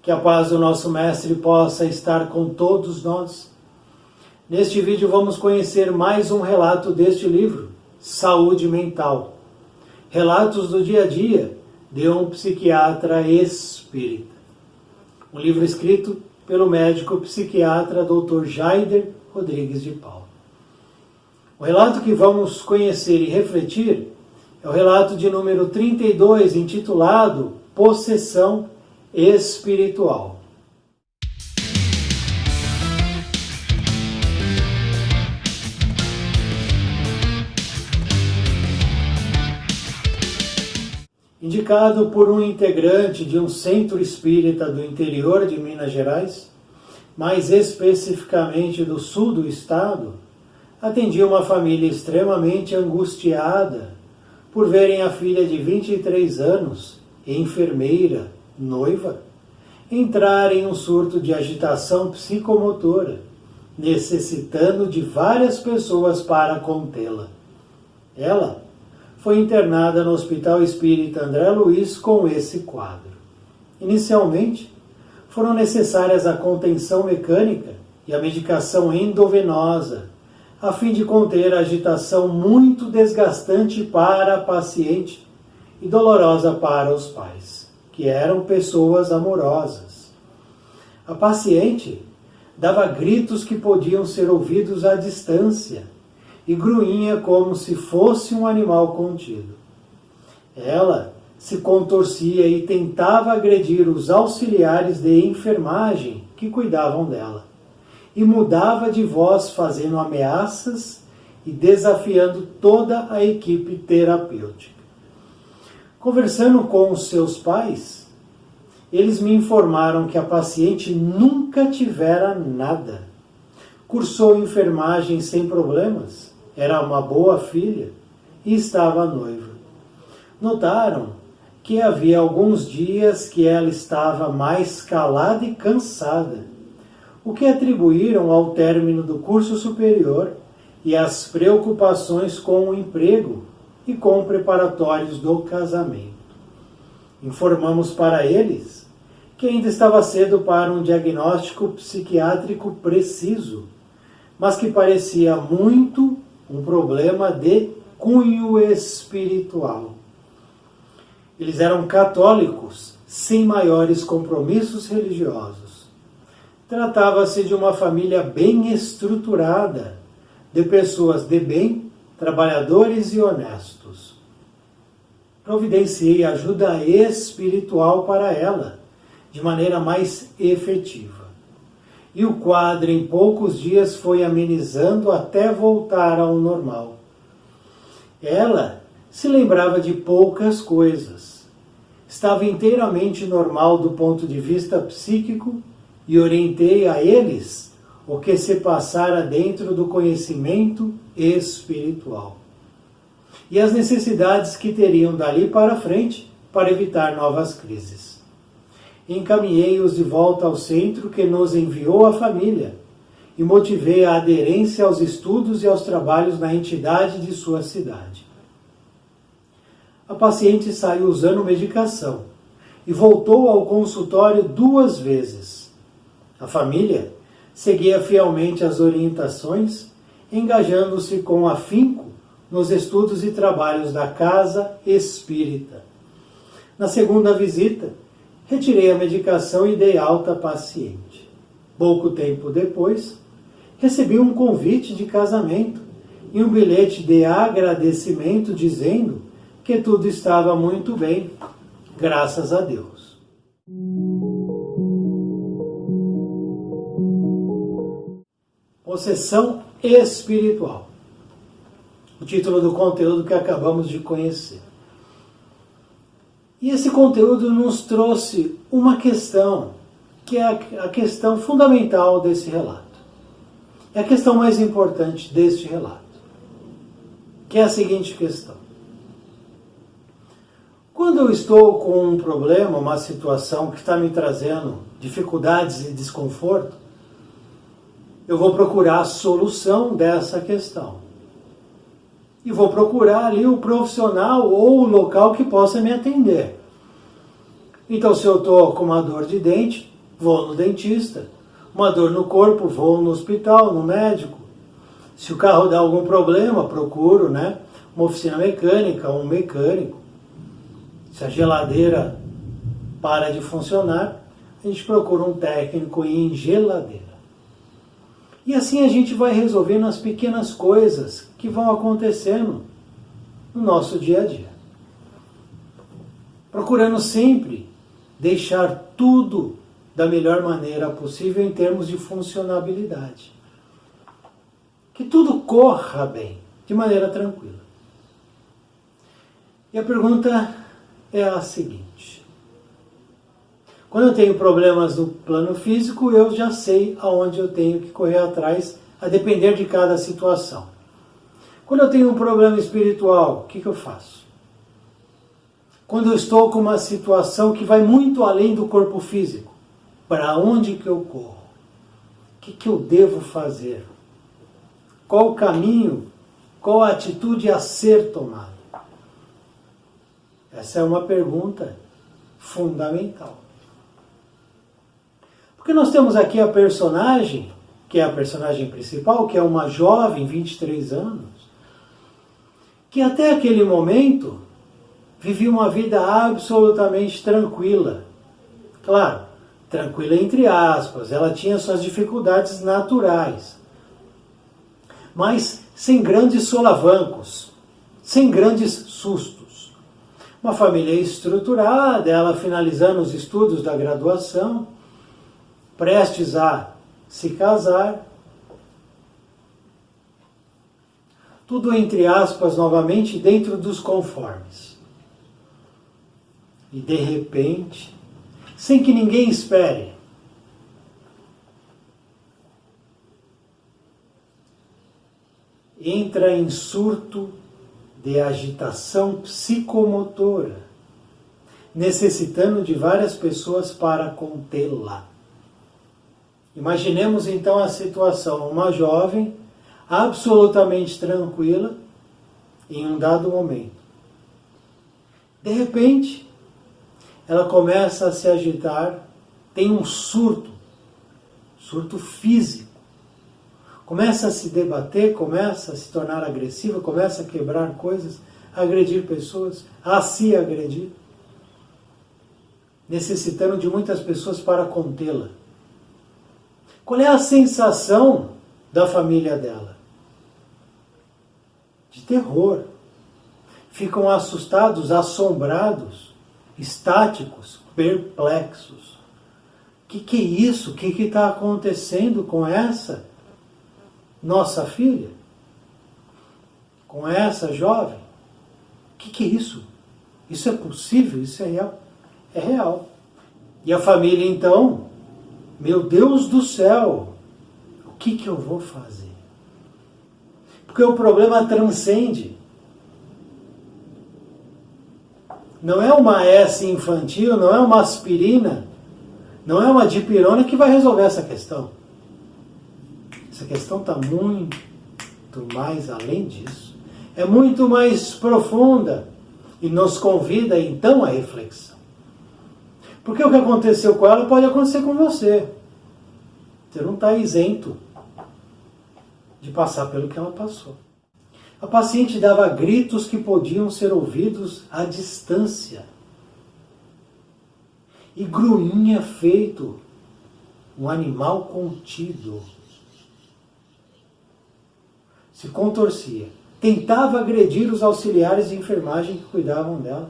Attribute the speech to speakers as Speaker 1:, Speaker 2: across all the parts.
Speaker 1: Que a paz do nosso Mestre possa estar com todos nós. Neste vídeo vamos conhecer mais um relato deste livro, Saúde Mental. Relatos do dia a dia de um psiquiatra espírita. Um livro escrito pelo médico psiquiatra Dr. Jaider Rodrigues de Paula. O relato que vamos conhecer e refletir é o relato de número 32, intitulado Possessão Espiritual. Indicado por um integrante de um centro espírita do interior de Minas Gerais, mais especificamente do sul do estado, atendia uma família extremamente angustiada por verem a filha de 23 anos, enfermeira, noiva, entrar em um surto de agitação psicomotora, necessitando de várias pessoas para contê-la. Ela foi internada no Hospital Espírita André Luiz com esse quadro. Inicialmente, foram necessárias a contenção mecânica e a medicação endovenosa, a fim de conter a agitação muito desgastante para a paciente e dolorosa para os pais, que eram pessoas amorosas. A paciente dava gritos que podiam ser ouvidos à distância e grunhia como se fosse um animal contido. Ela se contorcia e tentava agredir os auxiliares de enfermagem que cuidavam dela, e mudava de voz fazendo ameaças e desafiando toda a equipe terapêutica. Conversando com os seus pais, eles me informaram que a paciente nunca tivera nada. Cursou enfermagem sem problemas, era uma boa filha e estava noiva. Notaram que havia alguns dias que ela estava mais calada e cansada, o que atribuíram ao término do curso superior e às preocupações com o emprego e com preparatórios do casamento. Informamos para eles que ainda estava cedo para um diagnóstico psiquiátrico preciso, mas que parecia muito um problema de cunho espiritual. Eles eram católicos, sem maiores compromissos religiosos. Tratava-se de uma família bem estruturada, de pessoas de bem, trabalhadores e honestos. Providenciei ajuda espiritual para ela, de maneira mais efetiva. E o quadro em poucos dias foi amenizando até voltar ao normal. Ela se lembrava de poucas coisas. Estava inteiramente normal do ponto de vista psíquico e orientei a eles o que se passara dentro do conhecimento espiritual e as necessidades que teriam dali para frente para evitar novas crises. Encaminhei-os de volta ao centro que nos enviou a família e motivei a aderência aos estudos e aos trabalhos na entidade de sua cidade. A paciente saiu usando medicação e voltou ao consultório 2 vezes. A família seguia fielmente as orientações, engajando-se com afinco nos estudos e trabalhos da casa espírita. Na segunda visita, retirei a medicação e dei alta à paciente. Pouco tempo depois, recebi um convite de casamento e um bilhete de agradecimento dizendo que tudo estava muito bem, graças a Deus. Possessão espiritual. O título do conteúdo que acabamos de conhecer. E esse conteúdo nos trouxe uma questão, que é a questão fundamental desse relato. É a questão mais importante deste relato, que é a seguinte questão. Quando eu estou com um problema, uma situação que está me trazendo dificuldades e desconforto, eu vou procurar a solução dessa questão. E vou procurar ali o profissional ou o local que possa me atender. Então, se eu estou com uma dor de dente, vou no dentista. Uma dor no corpo, vou no hospital, no médico. Se o carro dá algum problema, procuro, né, uma oficina mecânica, um mecânico. Se a geladeira para de funcionar, a gente procura um técnico em geladeira. E assim a gente vai resolvendo as pequenas coisas que vão acontecendo no nosso dia a dia. Procurando sempre deixar tudo da melhor maneira possível em termos de funcionabilidade. Que tudo corra bem, de maneira tranquila. E a pergunta é a seguinte: quando eu tenho problemas no plano físico, eu já sei aonde eu tenho que correr atrás, a depender de cada situação. Quando eu tenho um problema espiritual, o que eu faço? Quando eu estou com uma situação que vai muito além do corpo físico, para onde que eu corro? O que eu devo fazer? Qual o caminho? Qual a atitude a ser tomada? Essa é uma pergunta fundamental. Porque nós temos aqui a personagem, que é a personagem principal, que é uma jovem, 23 anos, que até aquele momento vivia uma vida absolutamente tranquila. Claro, tranquila entre aspas, ela tinha suas dificuldades naturais, mas sem grandes solavancos, sem grandes sustos. Uma família estruturada, ela finalizando os estudos da graduação, prestes a se casar, tudo entre aspas novamente dentro dos conformes. E de repente, sem que ninguém espere, entra em surto de agitação psicomotora, necessitando de várias pessoas para contê-la. Imaginemos então a situação, uma jovem absolutamente tranquila em um dado momento. De repente, ela começa a se agitar, tem um surto físico. Começa a se debater, começa a se tornar agressiva, começa a quebrar coisas, a agredir pessoas, a se agredir, necessitando de muitas pessoas para contê-la. Qual é a sensação da família dela? De terror. Ficam assustados, assombrados, estáticos, perplexos. O que é isso? O que está acontecendo com essa nossa filha? Com essa jovem? O que é isso? Isso é possível? Isso é real? É real. E a família então, meu Deus do céu, o que eu vou fazer? Porque o problema transcende. Não é uma S infantil, não é uma aspirina, não é uma dipirona que vai resolver essa questão. Essa questão está muito mais além disso. É muito mais profunda e nos convida então à reflexão. Porque o que aconteceu com ela pode acontecer com você. Você não está isento de passar pelo que ela passou. A paciente dava gritos que podiam ser ouvidos à distância. E grunhia feito um animal contido. Se contorcia. Tentava agredir os auxiliares de enfermagem que cuidavam dela.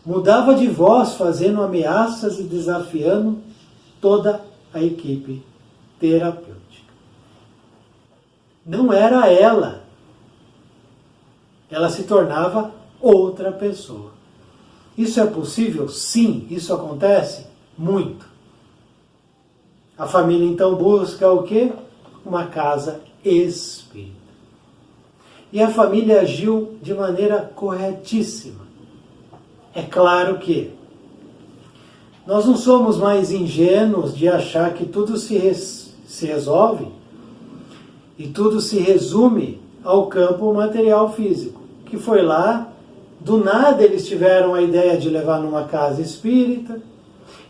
Speaker 1: Mudava de voz, fazendo ameaças e desafiando toda a equipe terapêutica. Não era ela. Ela se tornava outra pessoa. Isso é possível? Sim. Isso acontece? Muito. A família então busca o quê? Uma casa espírita. E a família agiu de maneira corretíssima. É claro que nós não somos mais ingênuos de achar que tudo se resolve e tudo se resume ao campo material físico. Que foi lá, do nada eles tiveram a ideia de levar numa casa espírita,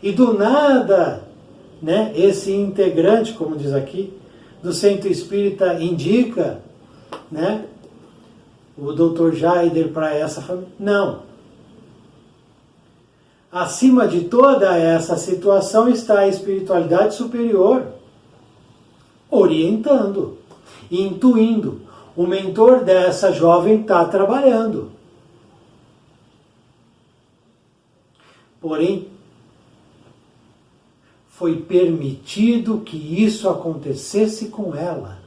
Speaker 1: e do nada, né, esse integrante, como diz aqui, do centro espírita indica, né, o Dr. Jaider para essa família. Não. Acima de toda essa situação está a espiritualidade superior, orientando, intuindo. O mentor dessa jovem está trabalhando. Porém, foi permitido que isso acontecesse com ela.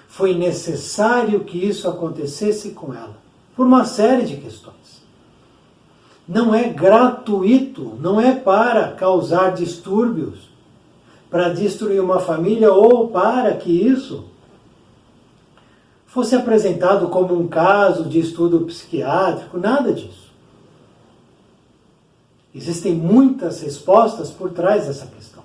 Speaker 1: Foi necessário que isso acontecesse com ela, por uma série de questões. Não é gratuito, não é para causar distúrbios, para destruir uma família ou para que isso fosse apresentado como um caso de estudo psiquiátrico, nada disso. Existem muitas respostas por trás dessa questão.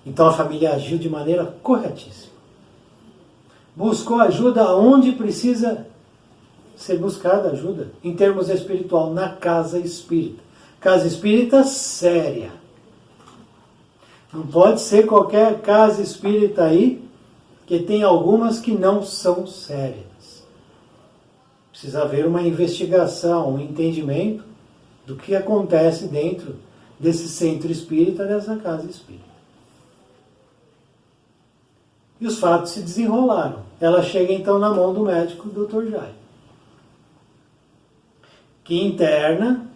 Speaker 1: Então a família agiu de maneira corretíssima. Buscou ajuda onde precisa ser buscada ajuda, em termos espiritual, na casa espírita. Casa espírita séria. Não pode ser qualquer casa espírita aí, que tem algumas que não são sérias. Precisa haver uma investigação, um entendimento do que acontece dentro desse centro espírita, dessa casa espírita. E os fatos se desenrolaram. Ela chega então na mão do médico, Dr. Jair, que interna,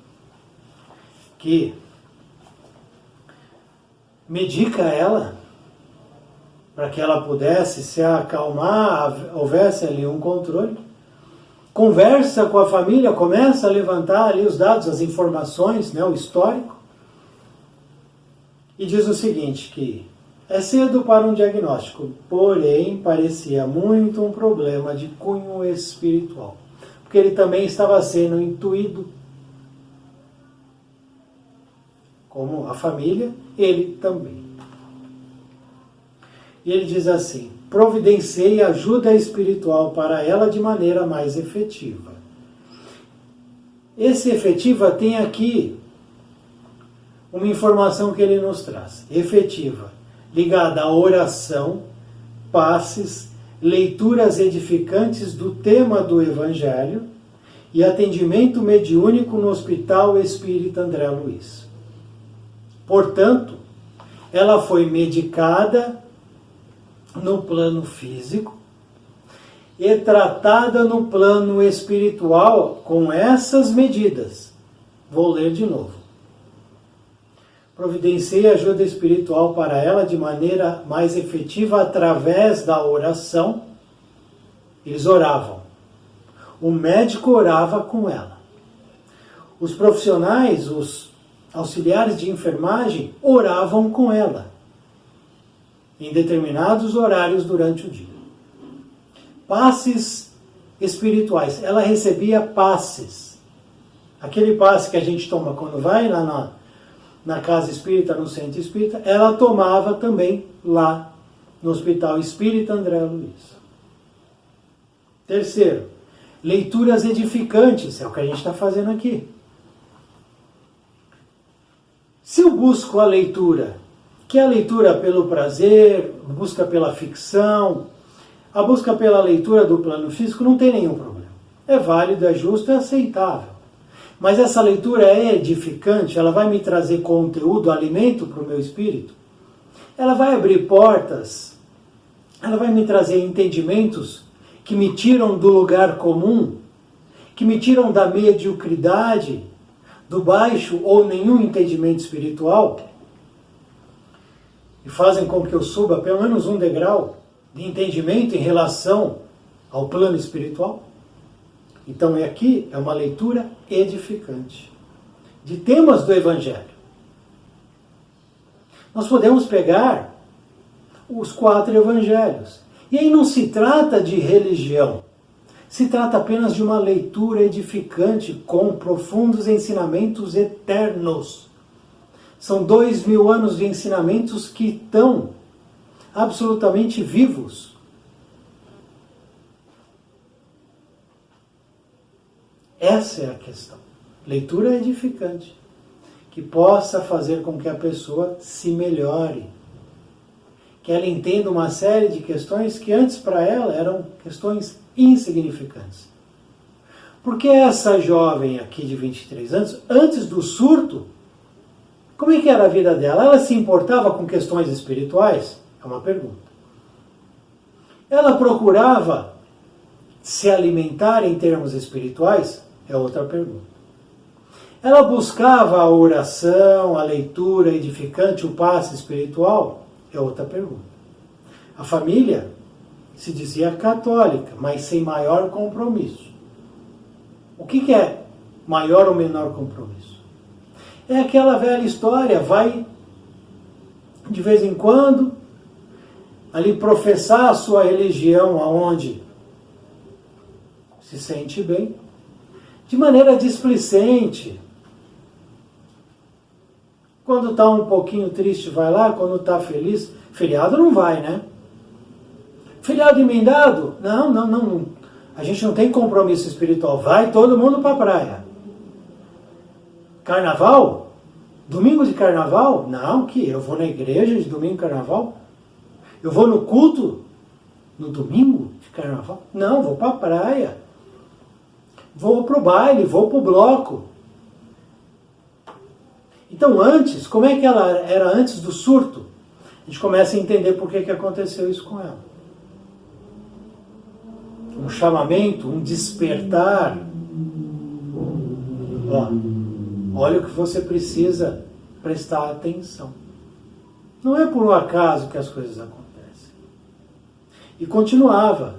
Speaker 1: que medica ela, para que ela pudesse se acalmar, houvesse ali um controle, conversa com a família, começa a levantar ali os dados, as informações, né, o histórico, e diz o seguinte, que é cedo para um diagnóstico, porém parecia muito um problema de cunho espiritual, porque ele também estava sendo intuído, como a família, ele também. E ele diz assim, providenciei ajuda espiritual para ela de maneira mais efetiva. Esse efetiva tem aqui uma informação que ele nos traz. Efetiva, ligada à oração, passes, leituras edificantes do tema do Evangelho e atendimento mediúnico no Hospital Espírita André Luiz. Portanto, ela foi medicada no plano físico e tratada no plano espiritual com essas medidas. Vou ler de novo. Providenciei ajuda espiritual para ela de maneira mais efetiva através da oração. Eles oravam. O médico orava com ela. Os profissionais, os auxiliares de enfermagem, oravam com ela em determinados horários durante o dia. Passes espirituais. Ela recebia passes. Aquele passe que a gente toma quando vai lá na casa espírita, no centro espírita, ela tomava também lá no Hospital Espírita André Luiz. Terceiro, leituras edificantes, é o que a gente está fazendo aqui. Se eu busco a leitura, que é a leitura pelo prazer, busca pela ficção, a busca pela leitura do plano físico, não tem nenhum problema. É válido, é justo, é aceitável. Mas essa leitura é edificante, ela vai me trazer conteúdo, alimento para o meu espírito. Ela vai abrir portas, ela vai me trazer entendimentos que me tiram do lugar comum, que me tiram da mediocridade, do baixo ou nenhum entendimento espiritual, e fazem com que eu suba pelo menos um degrau de entendimento em relação ao plano espiritual. Então aqui é uma leitura edificante de temas do Evangelho. Nós podemos pegar os 4 Evangelhos. E aí não se trata de religião. Se trata apenas de uma leitura edificante com profundos ensinamentos eternos. São 2000 anos de ensinamentos que estão absolutamente vivos. Essa é a questão. Leitura edificante, que possa fazer com que a pessoa se melhore, que ela entenda uma série de questões que antes para ela eram questões insignificantes. Porque essa jovem aqui de 23 anos, antes do surto, como é que era a vida dela? Ela se importava com questões espirituais? É uma pergunta. Ela procurava se alimentar em termos espirituais? É outra pergunta. Ela buscava a oração, a leitura edificante, o passe espiritual? É outra pergunta. A família se dizia católica, mas sem maior compromisso. O que é maior ou menor compromisso? É aquela velha história, vai de vez em quando ali professar a sua religião aonde se sente bem, de maneira displicente. Quando está um pouquinho triste, vai lá. Quando está feliz, feriado não vai, né? Feriado emendado? Não. A gente não tem compromisso espiritual. Vai todo mundo para a praia. Carnaval? Domingo de carnaval? Não, que eu vou na igreja de domingo de carnaval? Eu vou no culto no domingo de carnaval? Não, vou para a praia. Vou para o baile, vou para o bloco. Então antes, como é que ela era antes do surto? A gente começa a entender por que aconteceu isso com ela. Um chamamento, um despertar. Olha o que você precisa prestar atenção. Não é por um acaso que as coisas acontecem. E continuava.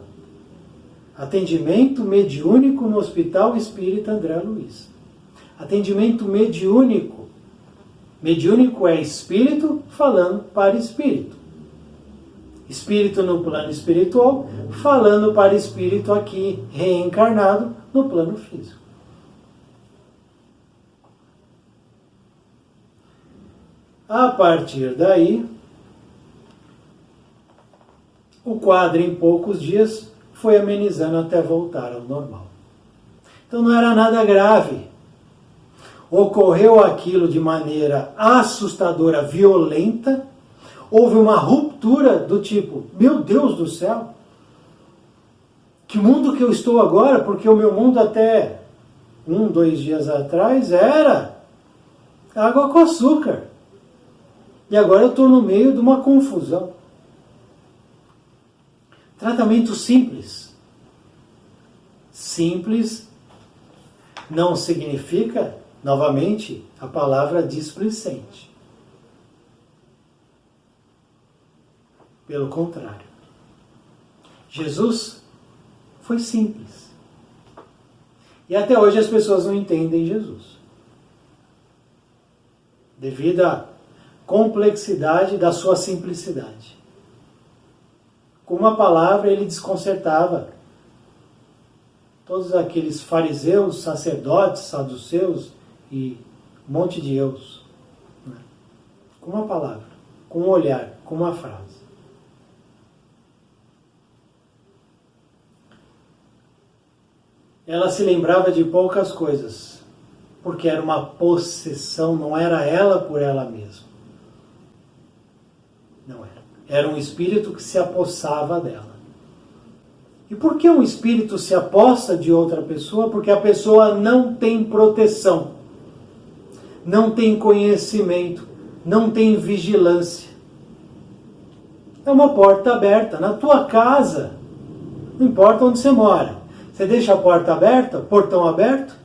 Speaker 1: Atendimento mediúnico no Hospital Espírita André Luiz. Atendimento mediúnico. Mediúnico é espírito falando para espírito. Espírito no plano espiritual, falando para espírito aqui reencarnado no plano físico. A partir daí, o quadro em poucos dias foi amenizando até voltar ao normal. Então não era nada grave. Ocorreu aquilo de maneira assustadora, violenta. Houve uma ruptura do tipo, meu Deus do céu, que mundo que eu estou agora? Porque o meu mundo até 2 dias atrás era água com açúcar. E agora eu estou no meio de uma confusão. Tratamento simples. Simples não significa, novamente, a palavra displicente. Pelo contrário. Jesus foi simples. E até hoje as pessoas não entendem Jesus. Devido à complexidade da sua simplicidade. Com uma palavra ele desconcertava todos aqueles fariseus, sacerdotes, saduceus e um monte de eus. Com uma palavra, com um olhar, com uma frase. Ela se lembrava de poucas coisas, porque era uma possessão, não era ela por ela mesma. Não era. Era um espírito que se apossava dela. E por que um espírito se apossa de outra pessoa? Porque a pessoa não tem proteção, não tem conhecimento, não tem vigilância. É uma porta aberta. Na tua casa, não importa onde você mora, você deixa a porta aberta, portão aberto?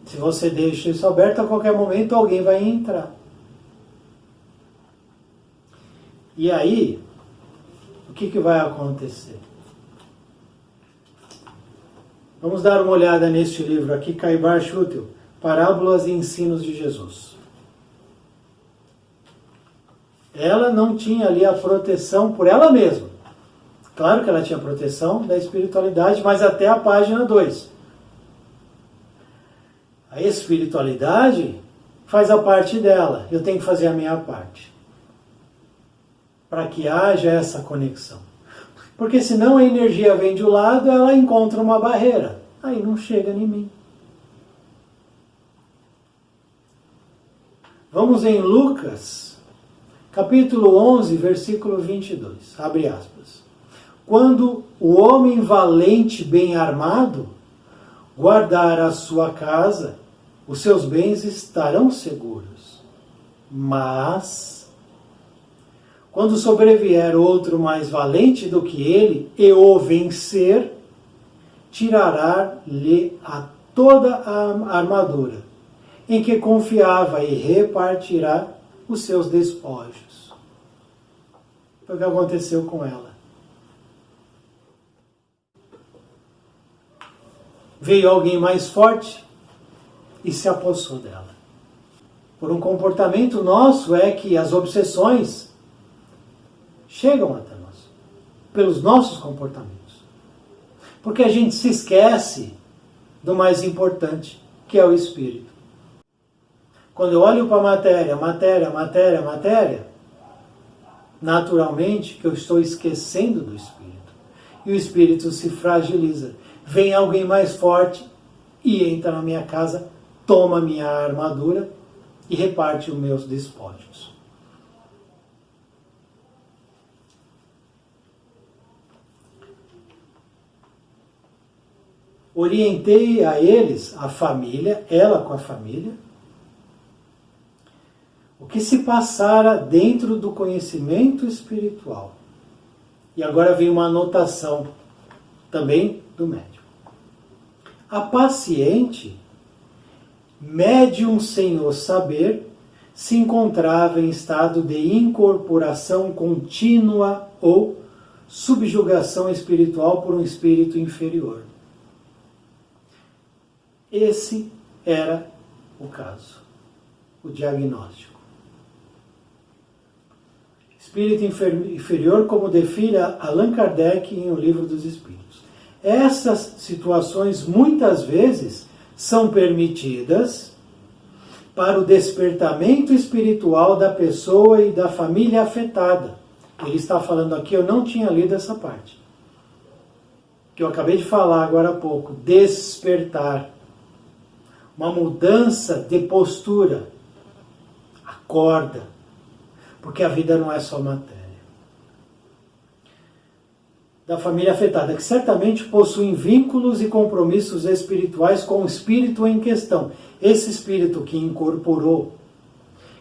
Speaker 1: Se você deixa isso aberto, a qualquer momento alguém vai entrar. E aí, o que vai acontecer? Vamos dar uma olhada neste livro aqui, Caibar Schutel, Parábolas e Ensinos de Jesus. Ela não tinha ali a proteção por ela mesma. Claro que ela tinha proteção da espiritualidade, mas até a página 2. A espiritualidade faz a parte dela, eu tenho que fazer a minha parte. Para que haja essa conexão. Porque senão a energia vem de um lado, ela encontra uma barreira. Aí não chega em mim. Vamos em Lucas, capítulo 11, versículo 22. Abre aspas. Quando o homem valente bem armado guardar a sua casa, os seus bens estarão seguros. Mas, quando sobrevier outro mais valente do que ele e o vencer, tirará-lhe a toda a armadura em que confiava e repartirá os seus despojos. Foi o que aconteceu com ela. Veio alguém mais forte e se apossou dela. Por um comportamento nosso é que as obsessões chegam até nós, pelos nossos comportamentos. Porque a gente se esquece do mais importante, que é o espírito. Quando eu olho para a matéria, naturalmente que eu estou esquecendo do espírito. E o espírito se fragiliza. Vem alguém mais forte e entra na minha casa, toma minha armadura e reparte os meus despojos. Orientei a eles, a família, ela com a família, o que se passara dentro do conhecimento espiritual. E agora vem uma anotação também do médium. A paciente, médium sem o saber, se encontrava em estado de incorporação contínua ou subjugação espiritual por um espírito inferior. Esse era o caso, o diagnóstico. Espírito inferior, como define Allan Kardec em O Livro dos Espíritos. Essas situações muitas vezes são permitidas para o despertamento espiritual da pessoa e da família afetada. Ele está falando aqui, eu não tinha lido essa parte, que eu acabei de falar agora há pouco, despertar. Uma mudança de postura. Acorda. Porque a vida não é só matéria. Da família afetada, que certamente possuem vínculos e compromissos espirituais com o espírito em questão. Esse espírito que incorporou,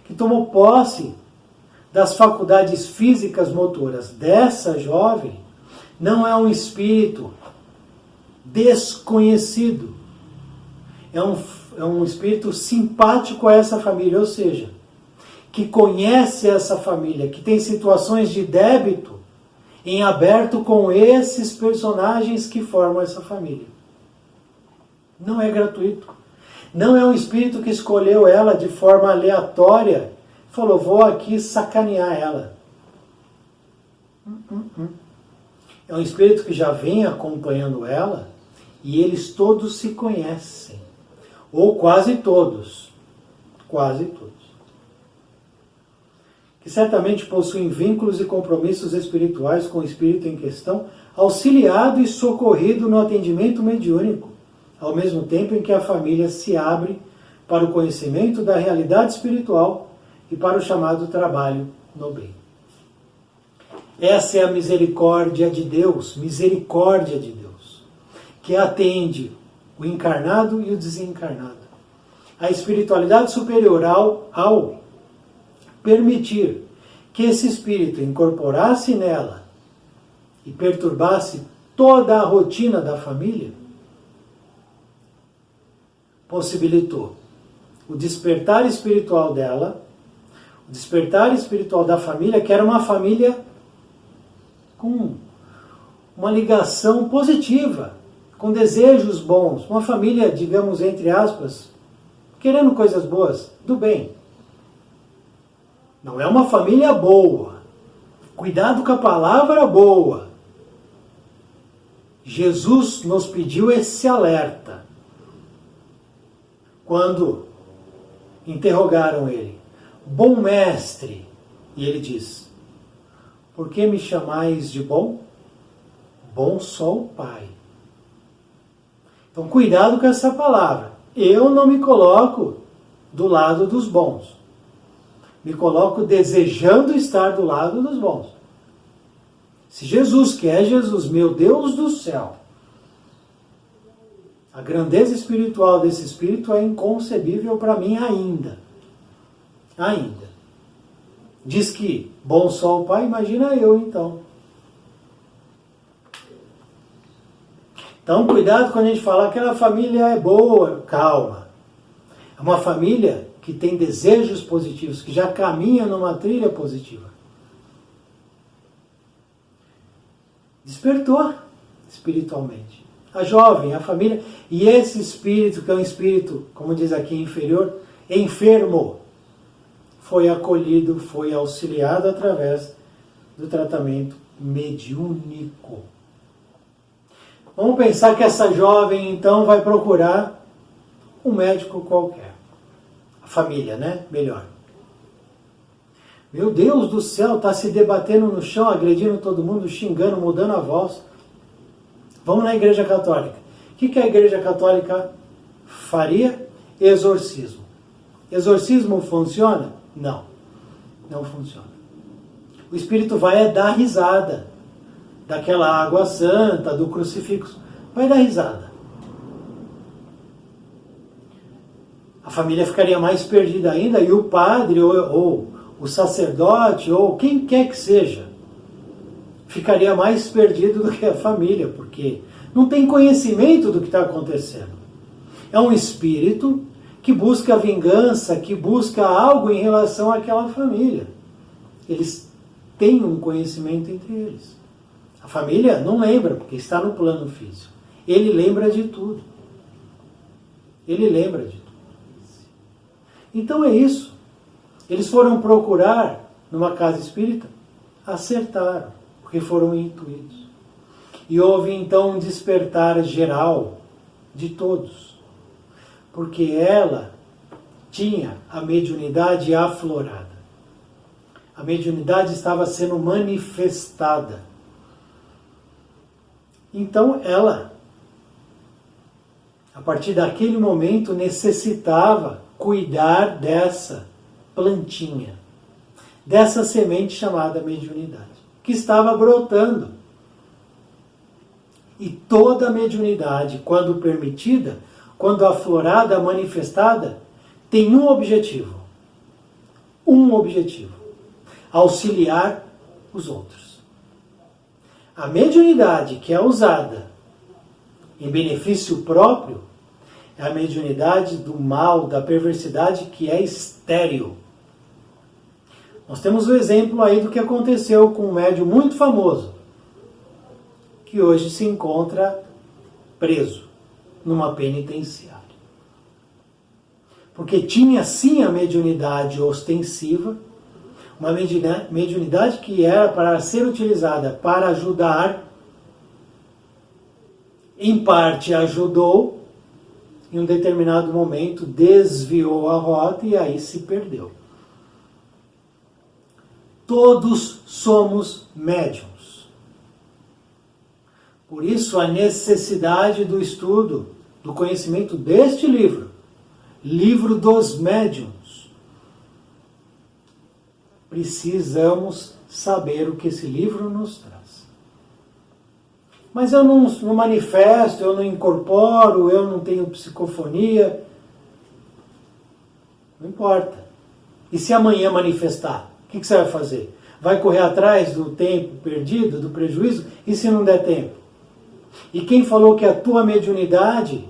Speaker 1: que tomou posse das faculdades físicas motoras dessa jovem, não é um espírito desconhecido. É um espírito simpático a essa família, ou seja, que conhece essa família, que tem situações de débito em aberto com esses personagens que formam essa família. Não é gratuito. Não é um espírito que escolheu ela de forma aleatória, falou, vou aqui sacanear ela. É um espírito que já vem acompanhando ela e eles todos se conhecem. Ou quase todos. Quase todos. Que certamente possuem vínculos e compromissos espirituais com o espírito em questão, auxiliado e socorrido no atendimento mediúnico, ao mesmo tempo em que a família se abre para o conhecimento da realidade espiritual e para o chamado trabalho no bem. Essa é a misericórdia de Deus, que atende o encarnado e o desencarnado. A espiritualidade superior ao permitir que esse espírito incorporasse nela e perturbasse toda a rotina da família, possibilitou o despertar espiritual dela, o despertar espiritual da família, que era uma família com uma ligação positiva, com desejos bons, uma família, digamos, entre aspas, querendo coisas boas, do bem. Não é uma família boa. Cuidado com a palavra boa. Jesus nos pediu esse alerta. Quando interrogaram ele, bom mestre, e ele diz, por que me chamais de bom? Bom só o Pai. Então cuidado com essa palavra. Eu não me coloco do lado dos bons. me coloco desejando estar do lado dos bons. Se Jesus, que é Jesus, meu Deus do céu, a grandeza espiritual desse Espírito é inconcebível para mim ainda. Ainda. Diz que bom só o Pai, imagina eu então. Então cuidado quando a gente fala que aquela família é boa, calma. É uma família que tem desejos positivos, que já caminha numa trilha positiva. Despertou espiritualmente. A jovem, a família, e esse espírito, que é um espírito, como diz aqui, inferior, enfermo, foi acolhido, foi auxiliado através do tratamento mediúnico. Vamos pensar que essa jovem, então, vai procurar um médico qualquer. A família, né? Melhor. Meu Deus do céu, está se debatendo no chão, agredindo todo mundo, xingando, mudando a voz. Vamos na Igreja Católica. O que a Igreja Católica faria? Exorcismo. Exorcismo funciona? Não. Não funciona. O espírito vai dar risada daquela água santa, do crucifixo. Vai dar risada. A família ficaria mais perdida ainda e o padre ou o sacerdote ou quem quer que seja ficaria mais perdido do que a família, porque não tem conhecimento do que está acontecendo. É um espírito que busca vingança, que busca algo em relação àquela família. Eles têm um conhecimento entre eles. A família não lembra, porque está no plano físico. Ele lembra de tudo. Ele lembra de tudo. Então é isso. Eles foram procurar numa casa espírita, acertaram, porque foram intuídos. E houve então um despertar geral de todos, porque ela tinha a mediunidade aflorada. A mediunidade estava sendo manifestada. Então ela, a partir daquele momento, necessitava cuidar dessa plantinha, dessa semente chamada mediunidade, que estava brotando. E toda mediunidade, quando permitida, quando aflorada, manifestada, tem um objetivo. Um objetivo: auxiliar os outros. A mediunidade que é usada em benefício próprio é a mediunidade do mal, da perversidade, que é estéril. Nós temos o exemplo aí do que aconteceu com um médium muito famoso, que hoje se encontra preso numa penitenciária. Porque tinha sim a mediunidade ostensiva, uma mediunidade que era para ser utilizada para ajudar, em parte ajudou, em um determinado momento desviou a rota e aí se perdeu. Todos somos médiuns. Por isso a necessidade do estudo, do conhecimento deste livro, Livro dos Médiuns. Precisamos saber o que esse livro nos traz. Mas eu não manifesto, eu não incorporo, eu não tenho psicofonia. Não importa. E se amanhã manifestar? O que você vai fazer? Vai correr atrás do tempo perdido, do prejuízo? E se não der tempo? E quem falou que a tua mediunidade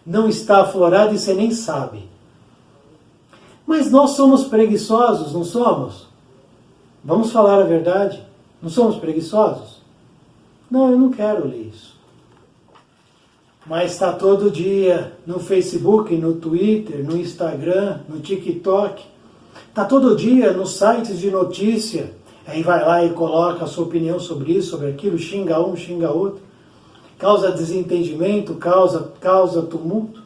Speaker 1: não está aflorada e você nem sabe? Mas nós somos preguiçosos, não somos? Vamos falar a verdade? Não somos preguiçosos? Não, eu não quero ler isso. Mas está todo dia no Facebook, no Twitter, no Instagram, no TikTok. Está todo dia nos sites de notícia. Aí vai lá e coloca a sua opinião sobre isso, sobre aquilo, xinga um, xinga outro. Causa desentendimento, causa tumulto.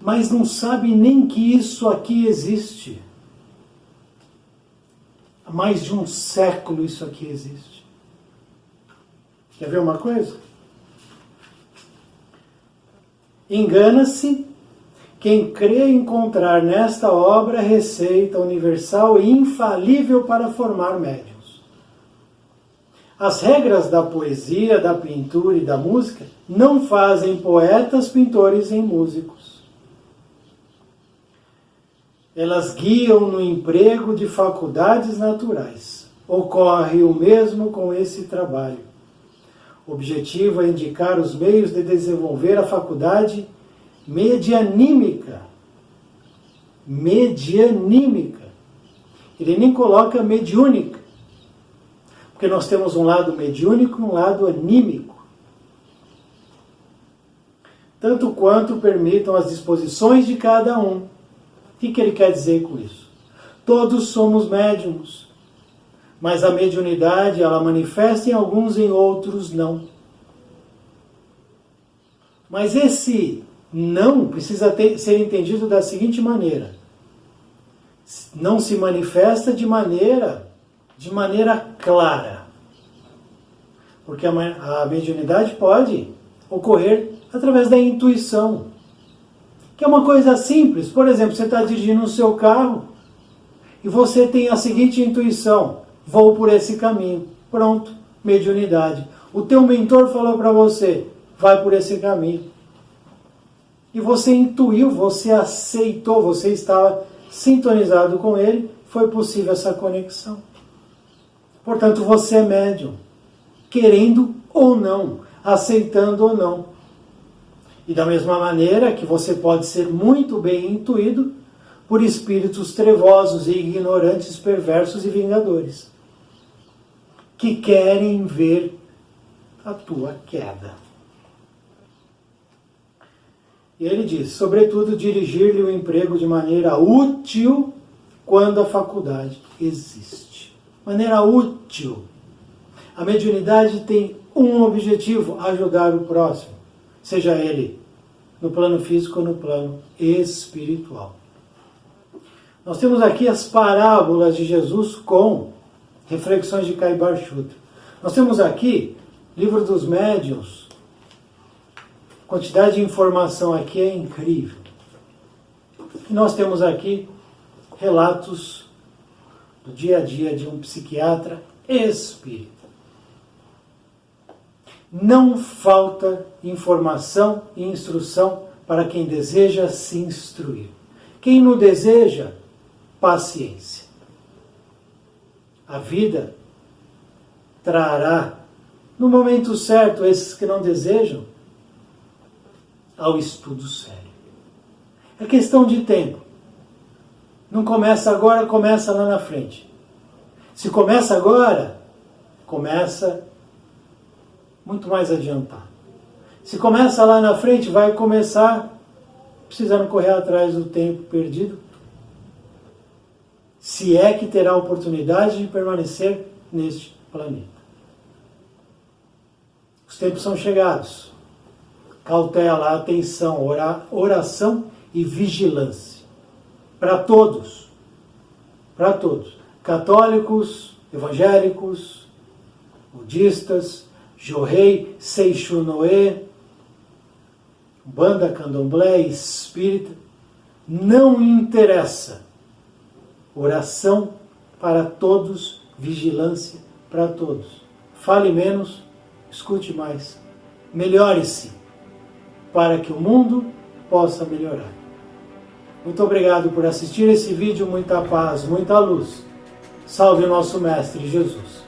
Speaker 1: Mas não sabe nem que isso aqui existe. Há mais de um século isso aqui existe. Quer ver uma coisa? Engana-se quem crê encontrar nesta obra receita universal e infalível para formar médiuns. As regras da poesia, da pintura e da música não fazem poetas, pintores e músicos. Elas guiam no emprego de faculdades naturais. Ocorre o mesmo com esse trabalho. O objetivo é indicar os meios de desenvolver a faculdade medianímica. Medianímica. Ele nem coloca mediúnica. Porque nós temos um lado mediúnico e um lado anímico. Tanto quanto permitam as disposições de cada um. O que ele quer dizer com isso? Todos somos médiums. Mas a mediunidade, ela manifesta em alguns, em outros não. Mas esse não precisa ser entendido da seguinte maneira. Não se manifesta de maneira clara. Porque a mediunidade pode ocorrer através da intuição. Que é uma coisa simples. Por exemplo, você está dirigindo o seu carro e você tem a seguinte intuição. Vou por esse caminho. Pronto, mediunidade. O teu mentor falou para você, vai por esse caminho. E você intuiu, você aceitou, você estava sintonizado com ele, foi possível essa conexão. Portanto, você é médium, querendo ou não, aceitando ou não. E da mesma maneira que você pode ser muito bem intuído por espíritos trevosos e ignorantes, perversos e vingadores, que querem ver a tua queda. E ele diz, sobretudo, dirigir-lhe o emprego de maneira útil quando a faculdade existe. Maneira útil. A mediunidade tem um objetivo, ajudar o próximo, seja ele no plano físico ou no plano espiritual. Nós temos aqui as parábolas de Jesus com reflexões de Caibar Schutter. Nós temos aqui livro dos médiuns. A quantidade de informação aqui é incrível. E nós temos aqui relatos do dia a dia de um psiquiatra espírita. Não falta informação e instrução para quem deseja se instruir. Quem não deseja, paciência. A vida trará, no momento certo, esses que não desejam, ao estudo sério. É questão de tempo. Não começa agora, começa lá na frente. Se começa agora, começa muito mais adiantado. Se começa lá na frente, vai começar precisando correr atrás do tempo perdido. Se é que terá a oportunidade de permanecer neste planeta. Os tempos são chegados. Cautela, atenção, oração e vigilância. Para todos. Para todos. Católicos, evangélicos, budistas, Jorrei, Seixunoê, Banda Candomblé, Espírita. Não interessa. Oração para todos, vigilância para todos. Fale menos, escute mais. Melhore-se para que o mundo possa melhorar. Muito obrigado por assistir esse vídeo. Muita paz, muita luz. Salve o nosso Mestre Jesus.